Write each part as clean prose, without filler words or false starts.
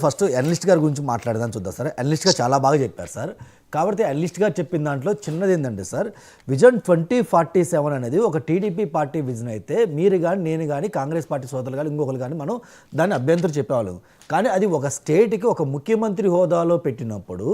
First analyst గారి గురించి మాట్లాడదాం చూద్దాం సార్. అనలిస్ట్ గారు చాలా బాగా చెప్పారు సార్. కాబట్టి అనలిస్ట్ గారు చెప్పిన దాంట్లో చిన్నది ఏంటంటే సార్, విజన్ 2047 అనేది ఒక టీడీపీ పార్టీ విజన్ అయితే మీరు కానీ నేను కానీ కాంగ్రెస్ పార్టీ సోదరులు కానీ ఇంకొకరు కానీ మనం దాన్ని అభ్యంతరం చెప్పేవాళ్ళం. కానీ అది ఒక స్టేట్కి ఒక ముఖ్యమంత్రి హోదాలో పెట్టినప్పుడు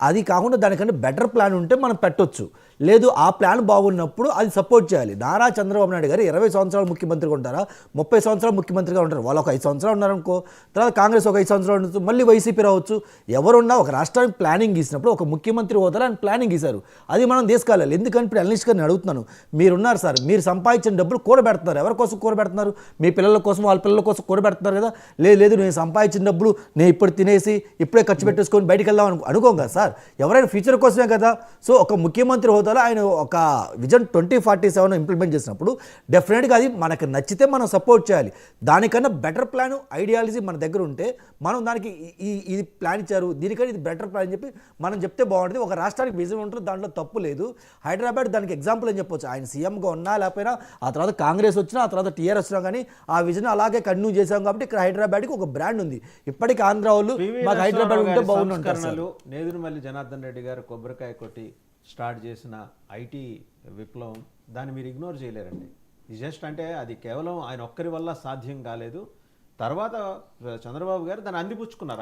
అది కాకుండా దానికంటే బెటర్ ప్లాన్ ఉంటే మనం పెట్టొచ్చు. లేదు ఆ ప్లాన్ బాగున్నప్పుడు అది సపోర్ట్ చేయాలి. నారా చంద్రబాబు నాయుడు గారు 20 సంవత్సరాలు ముఖ్యమంత్రిగా ఉంటారా, 30 సంవత్సరాలు ముఖ్యమంత్రిగా ఉంటారు. వాళ్ళు ఒక 5 సంవత్సరాలు ఉన్నారనుకో, తర్వాత కాంగ్రెస్ ఒక 5 సంవత్సరాలు ఉండొచ్చు, మళ్ళీ వైసీపీ రావచ్చు. ఎవరున్నా ఒక రాష్ట్రానికి ప్లానింగ్ గీసినప్పుడు ఒక ముఖ్యమంత్రి హోదాలో ఆయన ప్లానింగ్ గీశారు. అది మనం తీసుకెళ్ళాలి. ఎందుకంటే ఇప్పుడు అనలిస్ట్ గారిని అడుగుతున్నాను, మీరున్నారు సార్, మీరు సంపాదించిన డబ్బులు కూడబెడుతున్నారు. ఎవరి కోసం కూడబెడుతున్నారు? మీ పిల్లల కోసం, వాళ్ళ పిల్లల కోసం కూడబెడుతున్నారు కదా. లేదు నేను సంపాదించిన డబ్బులు నేను ఇప్పుడు తినేసి ఇప్పుడే ఖర్చు పెట్టేసుకొని బయటికి వెళ్దాం అనుకోం కదా సార్. ఎవరైనా ఫ్యూచర్ కోసమే కదా. సో ఒక ముఖ్యమంత్రి హోదాలో ఆయన ఒక విజన్ 2047 ఇంప్లిమెంట్ చేసినప్పుడు డెఫినెట్గా అది మనకు నచ్చితే మనం సపోర్ట్ చేయాలి. దానికన్నా బెటర్ ప్లాన్ ఐడియాలజీ మన దగ్గర ఉంటే మనం దానికి ఇది ప్లాన్ ఇచ్చారు, దీనికన్నా ఇది బెటర్ ప్లాన్ అని చెప్పి మనం చెప్తే బాగుంటుంది. ఒక రాష్ట్రానికి విజన్ ఉంటుంది, దాంట్లో తప్పు లేదు. హైదరాబాద్ దానికి ఎగ్జాంపుల్ అని చెప్పొచ్చు. ఆయన సీఎంగా ఉన్నా లేకపోయినా, ఆ తర్వాత కాంగ్రెస్ వచ్చినా, ఆ తర్వాత టీఆర్ వచ్చినా కానీ ఆ విజన్ అలాగే కంటిన్యూ చేశాం. కాబట్టి ఇక్కడ హైదరాబాద్కి ఒక బ్రాండ్ ఉంది. ఇప్పటికీ ఆంధ్ర వాళ్ళు మాకు హైదరాబాద్ ఉంటే బాగుంటుంది. నేదురుమల్లి జనార్దన్ రెడ్డి గారు కొబ్బరికాయ కొట్టి స్టార్ట్ చేసిన ఐటీ విప్లవం, దాన్ని మీరు ఇగ్నోర్ చేయలేరండి. జస్ట్ అంటే అది కేవలం ఆయన ఒక్కరి వల్ల సాధ్యం కాలేదు. తర్వాత చంద్రబాబు గారు దాన్ని అందిపుచ్చుకున్నారు.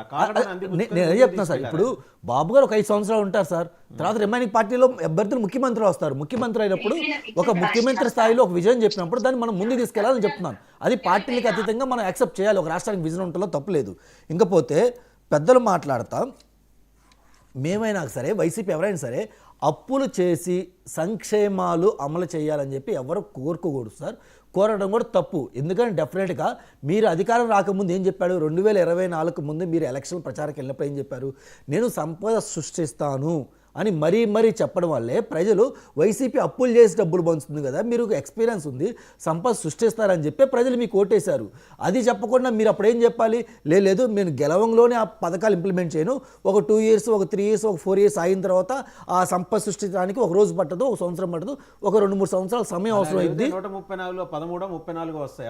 నేను చెప్తున్నా సార్, ఇప్పుడు బాబు గారు ఒక 5 సంవత్సరాలు ఉంటారు సార్. తర్వాత రిమైనింగ్ పార్టీలో అభ్యర్థులు ముఖ్యమంత్రి వస్తారు. ముఖ్యమంత్రి అయినప్పుడు ఒక ముఖ్యమంత్రి స్థాయిలో ఒక విజయం చెప్పినప్పుడు దాన్ని మనం ముందుకు తీసుకెళ్లాలని చెప్తున్నాను. అది పార్టీలకు అతీతంగా మనం యాక్సెప్ట్ చేయాలి. ఒక రాష్ట్రానికి విజన్ ఉంటుందో తప్పులేదు. ఇంకపోతే పెద్దలు మాట్లాడతాం, మేమైనా సరే వైసీపీ ఎవరైనా సరే అప్పులు చేసి సంక్షేమాలు అమలు చేయాలని చెప్పి ఎవరు కోరుకోకూడదు సార్. కోరడం కూడా తప్పు. ఎందుకంటే డెఫినెట్గా మీరు అధికారం రాకముందు ఏం చెప్పాడు, 2024 ముందు మీరు ఎలక్షన్ ప్రచారానికి వెళ్ళినప్పుడు ఏం చెప్పారు, నేను సంపద సృష్టిస్తాను అని మరీ చెప్పడం వల్లే ప్రజలు వైసీపీ అప్పులు చేసి డబ్బులు పంచుతుంది కదా, మీరు ఎక్స్పీరియన్స్ ఉంది, సంపద సృష్టిస్తారని చెప్పి ప్రజలు మీకు ఓటేశారు. అది చెప్పకుండా మీరు అప్పుడు ఏం చెప్పాలి, లేదు నేను గెలవంలోనే ఆ పథకాలు ఇంప్లిమెంట్ చేయను, ఒక 2 ఇయర్స్, ఒక 3 ఇయర్స్, ఒక 4 ఇయర్స్ అయిన తర్వాత ఆ సంపద సృష్టించడానికి ఒక రోజు పట్టదు, ఒక సంవత్సరం పట్టదు, ఒక 2-3 సంవత్సరాల సమయం అవసరం అయింది. 134లో 13, 34 వస్తాయి.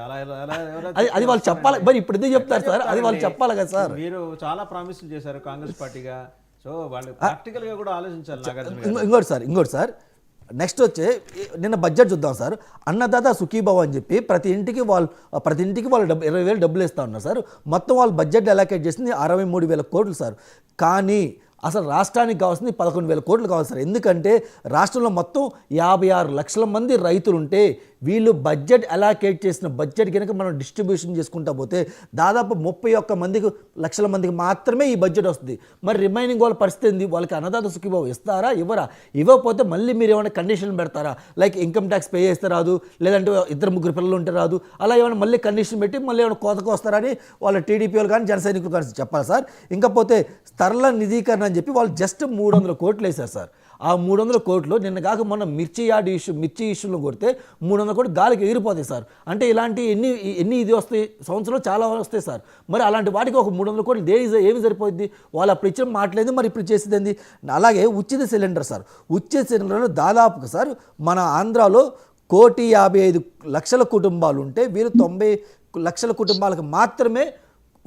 అది వాళ్ళు చెప్పాలి. మరి ఇప్పుడు ఎందుకు చెప్తారు సార్? అది వాళ్ళు చెప్పాలి కదా సార్. మీరు చాలా ప్రామిసులు చేశారు కాంగ్రెస్ పార్టీగా. సో వాళ్ళు ప్రాక్టికల్గా కూడా ఆలోచించాలి. ఇంకోటి సార్ నెక్స్ట్ వచ్చే నిన్న బడ్జెట్ చూద్దాం సార్. అన్నదాత సుఖీభావ అని చెప్పి ప్రతి ఇంటికి వాళ్ళు 20,000 డబ్బులు ఇస్తా ఉన్నారు సార్. మొత్తం వాళ్ళు బడ్జెట్ అలొకేట్ చేసింది 63,000 కోట్లు సార్. కానీ అసలు రాష్ట్రానికి కావాల్సింది 11,000 కోట్లు కావాలి సార్. ఎందుకంటే రాష్ట్రంలో మొత్తం 56 లక్షల మంది రైతులు ఉంటే వీళ్ళు బడ్జెట్ అలొకేట్ చేసిన బడ్జెట్ కనుక మనం డిస్ట్రిబ్యూషన్ చేసుకుంటా పోతే దాదాపు 31 లక్షల మందికి మాత్రమే ఈ బడ్జెట్ వస్తుంది. మరి రిమైనింగ్ వాళ్ళ పరిస్థితి ఏంది? వాళ్ళకి అన్నదాత సుఖీభావ ఇస్తారా, ఇవ్వరా? ఇవ్వకపోతే మళ్ళీ మీరు ఏమైనా కండిషన్ పెడతారా? లైక్ ఇన్కమ్ ట్యాక్స్ పే చేస్తే రాదు, లేదంటే 2-3 పిల్లలు ఉంటే రాదు, అలా ఏమైనా మళ్ళీ కండిషన్ పెట్టి మళ్ళీ ఏమైనా కోతకు వస్తారని వాళ్ళ టీడీపీ వాళ్ళు కానీ జన సైనికులు కానీ చెప్పాలి సార్. ఇంకపోతే స్థరళ నిధీకరణ అని చెప్పి వాళ్ళు జస్ట్ 300 కోట్లు వేశారు సార్. ఆ 300 కోట్లు నిన్న కాక మొన్న మిర్చి ఇష్యూలో కొడితే 300 కోట్లు గాలికి ఎగిరిపోతాయి సార్. అంటే ఇలాంటి ఎన్ని ఇది వస్తాయి, సంవత్సరంలో చాలా వస్తాయి సార్. మరి అలాంటి వాటికి ఒక 300 కోట్లు ఏమి సరిపోద్ది? వాళ్ళు అప్పుడు ఇచ్చిన మాటలేదు, మరి ఇప్పుడు చేసేది ఏంది? అలాగే ఉచిత సిలిండర్ సార్. ఉచిత సిలిండర్లో దాదాపుగా సార్ మన ఆంధ్రాలో 1,55,00,000 కుటుంబాలు ఉంటే వీరు 90 లక్షల కుటుంబాలకు మాత్రమే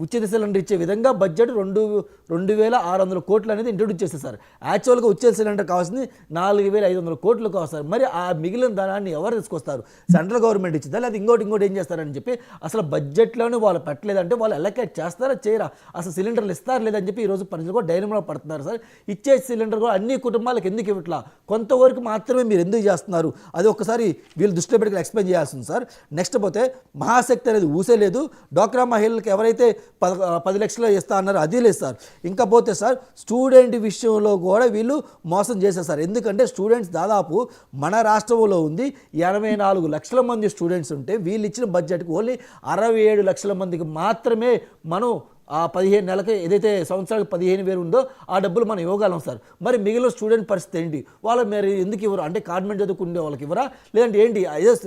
ఉచిత సిలిండర్ ఇచ్చే విధంగా బడ్జెట్ 2,600 కోట్లు అనేది ఇంట్రొడ్యూస్ చేస్తారు సార్. యాక్చువల్గా ఉచిత సిలిండర్ కావాల్సింది 4,500 కోట్లు కావాలి. మరి ఆ మిగిలిన ధనాన్ని ఎవరు తీసుకొస్తారు? సెంట్రల్ గవర్నమెంట్ ఇచ్చిందా, లేదా ఇంకోటి ఏం చేస్తారని చెప్పి అసలు బడ్జెట్లోనే వాళ్ళు పెట్టలేదంటే వాళ్ళు అలొకేట్ చేస్తారా చేయరా? అసలు సిలిండర్లు ఇస్తారు లేదని చెప్పి ఈరోజు ప్రజలు కూడా డైనమో పడుతున్నారు సార్. ఇచ్చే సిలిండర్ కూడా అన్ని కుటుంబాలకు ఎందుకు ఇవ్వట్లా, కొంతవరకు మాత్రమే మీరు ఎందుకు చేస్తున్నారు? అది ఒకసారి వీళ్ళు దృష్టిలో పెట్టుకుని ఎక్స్ప్లెయిన్ చేయాల్సింది సార్. నెక్స్ట్ పోతే మహాశక్తి అనేది ఊసేలేదు. డ్వాక్రా మహిళలకు ఎవరైతే 10 లక్షలు ఇస్తా అన్నారు అది లేదు సార్. ఇంకా పోతే సార్ స్టూడెంట్ విషయంలో కూడా వీళ్ళు మోసం చేశారు సార్. ఎందుకంటే స్టూడెంట్స్ దాదాపు మన రాష్ట్రంలో ఉంది 84 లక్షల మంది స్టూడెంట్స్ ఉంటే వీళ్ళు ఇచ్చిన బడ్జెట్కి ఓన్లీ 67 లక్షల మందికి మాత్రమే మనం ఆ 15 నెలలకి ఏదైతే సంవత్సరానికి 15,000 ఉందో ఆ డబ్బులు మనం ఇవ్వగలం సార్. మరి మిగిలిన స్టూడెంట్ పరిస్థితి ఏంటి? వాళ్ళు మీరు ఎందుకు ఇవ్వరు? అంటే కాన్వెంట్ చదువుకునే వాళ్ళకి ఇవ్వరా, లేదంటే ఏంటి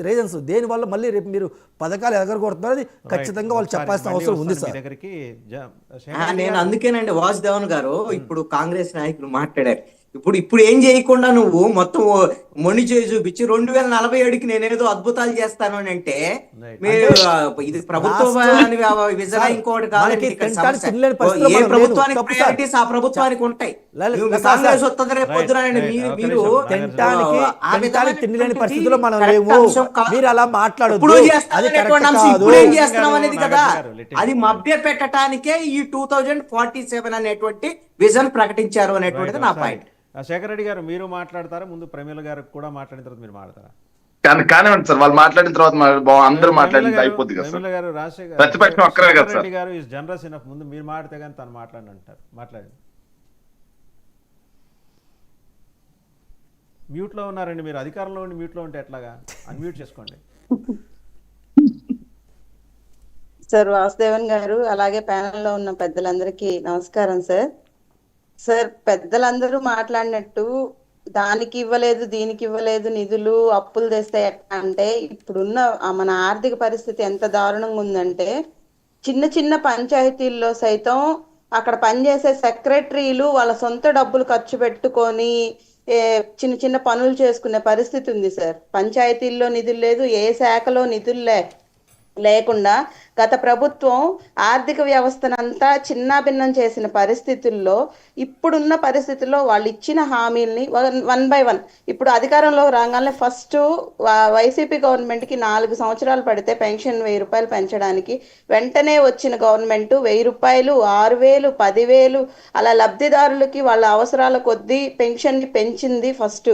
రీజన్స్? దేనివల్ల మళ్ళీ రేపు మీరు పథకాలు ఎగరగొడుతున్నారు? అది ఖచ్చితంగా వాళ్ళు చెప్పాల్సిన అవసరం ఉంది సార్. నేను అందుకేనండి వాసుదేవన్ గారు ఇప్పుడు కాంగ్రెస్ నాయకులు మాట్లాడారు, ఇప్పుడు ఏం చేయకుండా నువ్వు మొత్తం మొండి చేయి చూపించి 2047కి నేనేదో అద్భుతాలు చేస్తాను అని అంటే Right. మీరు ఇది ప్రభుత్వ విజన సార్, ఇంకోటి కాదు మనకి ఇక్కడ తినడానికి సమస్య. తినలేని పరిస్థితిలో ఏ మనం లేము. ప్రభుత్వానికి తప్పు సార్. ప్రయారిటీస్ ఆ ప్రభుత్వానికి ఉంటాయి. Sir, Congress sir. వస్తుంది రేపు Right, పొద్దున right. మీరు ఒక్క మీరు నిమిషం. తినడానికి ఆ విధమైనటువంటి తినలేని పరిస్థితిలో మనం correct లేము. అంశం కాదు. మీరు అలా మాట్లాడొద్దు. ఇప్పుడు అది చేస్తామనేటువంటి కరెక్ట్ అంశం కాదు. ఇప్పుడు ఏం చేస్తున్నాం అనేది కదా, నాగార్జున గారు, అది మభ్య పెట్టడానికే ఈ 2047 అనేటువంటి విజన్ ప్రకటించారు అనేటువంటిది నా పాయింట్. శేఖర్ రెడ్డి గారు మీరు మాట్లాడతారా? ముందు ప్రమీల గారు కూడా మాట్లాడిన తర్వాత మీరు మాట్లాడతారా? కానివ్వండి సార్, వాళ్ళు మాట్లాడిన తర్వాత అందరూ మాట్లాడింది అయిపోద్ది కదా సార్. ప్రమీల గారు, రాజశేఖర్ ప్రతిపక్షం ఒక్కరే కదా సార్. రెడ్డి గారు ఈజ్ జనరస్ ఇనఫ్. ముందు మీరు మాట్లాడితే కానీ తను మాట్లాడి అంటారు. మాట్లాడండి. మ్యూట్ లో ఉన్నారండి మీరు. అధికారంలో ఉండి మ్యూట్ లో ఉంటే ఎట్లాగా? అన్మ్యూట్ చేసుకోండి. సార్ వాసుదేవన్ గారు, అలాగే ప్యానెల్లో ఉన్న పెద్దలందరికీ నమస్కారం సార్. సార్, పెద్దలందరూ మాట్లాడినట్టు దానికి ఇవ్వలేదు, దీనికి ఇవ్వలేదు, నిధులు అప్పులు తెస్తే ఎట్లా అంటే, ఇప్పుడున్న మన ఆర్థిక పరిస్థితి ఎంత దారుణంగా ఉందంటే, చిన్న చిన్న పంచాయతీల్లో సైతం అక్కడ పనిచేసే సెక్రటరీలు వాళ్ళ సొంత డబ్బులు ఖర్చు పెట్టుకొని చిన్న చిన్న పనులు చేసుకునే పరిస్థితి ఉంది సార్. పంచాయతీల్లో నిధులు లేదు, ఏ శాఖలో నిధులు లేకుండా గత ప్రభుత్వం ఆర్థిక వ్యవస్థనంతా చిన్నాభిన్నం చేసిన పరిస్థితుల్లో, ఇప్పుడున్న పరిస్థితుల్లో వాళ్ళు ఇచ్చిన హామీల్ని వన్ బై వన్, ఇప్పుడు అధికారంలో రాగానే ఫస్ట్ వైసీపీ గవర్నమెంట్కి 4 సంవత్సరాలు పడితే పెన్షన్ 1000 రూపాయలు పెంచడానికి, వెంటనే వచ్చిన గవర్నమెంట్ 1000 రూపాయలు, 6000, 10,000 అలా లబ్ధిదారులకి వాళ్ళ అవసరాల కొద్దీ పెన్షన్ని పెంచింది ఫస్ట్.